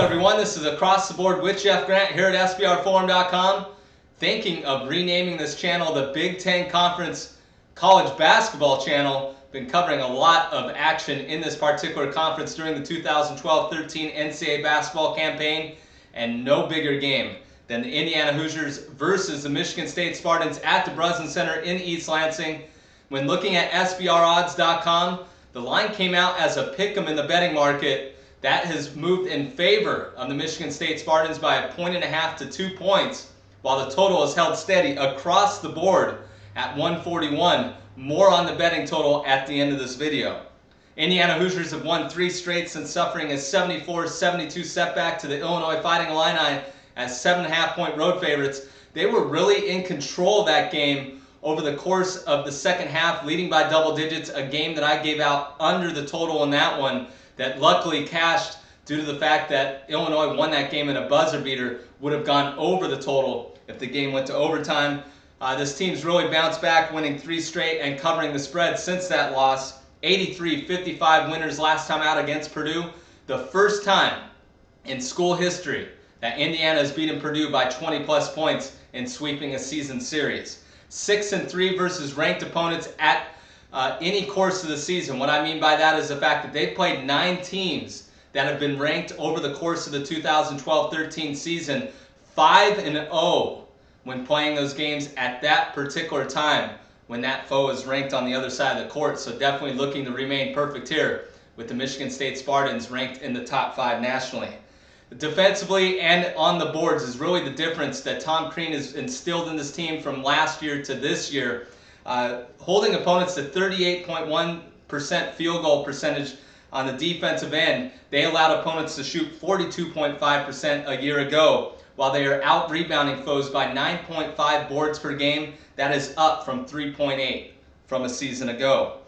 Everyone, this is Across the Board with Jeff Grant here at SBRforum.com. Thinking of renaming this channel the Big Ten Conference College Basketball Channel. Been covering a lot of action in this particular conference during the 2012-13 NCAA basketball campaign, and no bigger game than the Indiana Hoosiers versus the Michigan State Spartans at the Breslin Center in East Lansing. When looking at SBRodds.com, the line came out as a pick'em in the betting market. That has moved in favor of the Michigan State Spartans by 1.5 to 2 points, while the total is held steady across the board at 141. More on the betting total at the end of this video. Indiana Hoosiers have won 3 straight since suffering a 74-72 setback to the Illinois Fighting Illini as 7.5-point road favorites. They were really in control of that game over the course of the second half, leading by double digits, a game that I gave out under the total in that one, that luckily cashed due to the fact that Illinois won that game in a buzzer beater. Would have gone over the total if the game went to overtime. This team's really bounced back, winning 3 straight and covering the spread since that loss. 83-55 winners last time out against Purdue. The first time in school history that Indiana has beaten Purdue by 20-plus points in sweeping a season series. 6-3 versus ranked opponents at any course of the season. What I mean by that is the fact that they've played 9 teams that have been ranked over the course of the 2012-13 season. 5-0 when playing those games at that particular time when that foe is ranked on the other side of the court. So definitely looking to remain perfect here with the Michigan State Spartans ranked in the top 5 nationally. Defensively and on the boards is really the difference that Tom Crean has instilled in this team from last year to this year. Holding opponents to 38.1% field goal percentage on the defensive end. They allowed opponents to shoot 42.5% a year ago, while they are out rebounding foes by 9.5 boards per game. That is up from 3.8 from a season ago.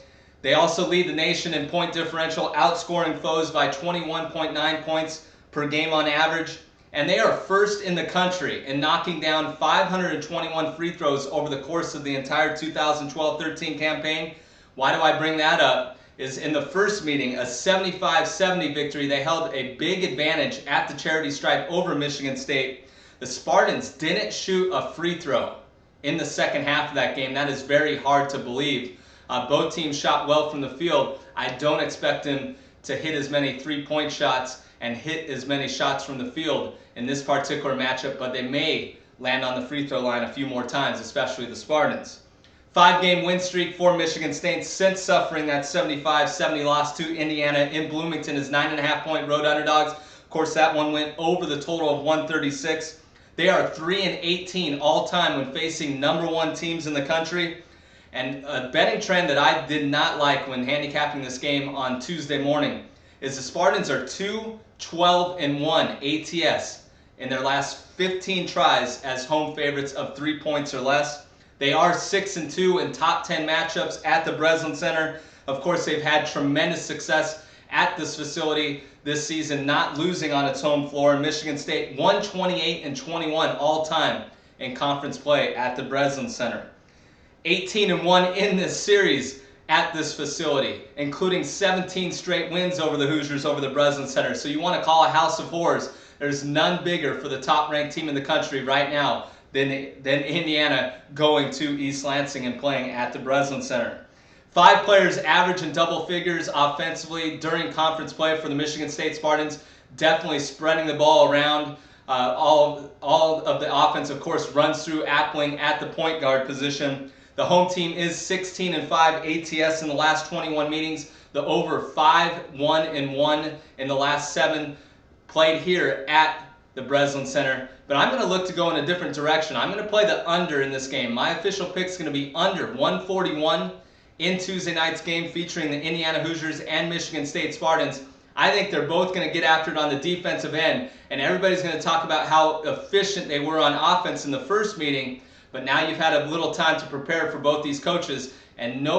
They also lead the nation in point differential, outscoring foes by 21.9 points per game on average. And they are first in the country in knocking down 521 free throws over the course of the entire 2012-13 campaign. Why do I bring that up? Is in the first meeting, a 75-70 victory, they held a big advantage at the charity stripe over Michigan State. The Spartans didn't shoot a free throw in the second half of that game. That is very hard to believe. Both teams shot well from the field. I don't expect them to hit as many three-point shots and hit as many shots from the field in this particular matchup, but they may land on the free throw line a few more times, especially the Spartans. 5-game win streak for Michigan State since suffering that 75-70 loss to Indiana in Bloomington as 9.5-point road underdogs. Of course, that one went over the total of 136. They are 3-18 all-time when facing #1 teams in the country. And a betting trend that I did not like when handicapping this game on Tuesday morning is the Spartans are 2-12-1 ATS in their last 15 tries as home favorites of 3 points or less. They are 6-2 in top 10 matchups at the Breslin Center. Of course, they've had tremendous success at this facility this season, not losing on its home floor. Michigan State 128-21 all time in conference play at the Breslin Center. 18-1 in this series at this facility, including 17 straight wins over the Hoosiers over the Breslin Center. So you want to call a house of horrors. There's none bigger for the top-ranked team in the country right now than Indiana going to East Lansing and playing at the Breslin Center. 5 players average in double figures offensively during conference play for the Michigan State Spartans, definitely spreading the ball around. All of the offense, of course, runs through Appling at the point guard position. The home team is 16-5 ATS in the last 21 meetings. The over 5-1-1 in the last 7 played here at the Breslin Center. But I'm going to look to go in a different direction. I'm going to play the under in this game. My official pick is going to be under 141 in Tuesday night's game featuring the Indiana Hoosiers and Michigan State Spartans. I think they're both going to get after it on the defensive end, and everybody's going to talk about how efficient they were on offense in the first meeting. But now you've had a little time to prepare for both these coaches, and no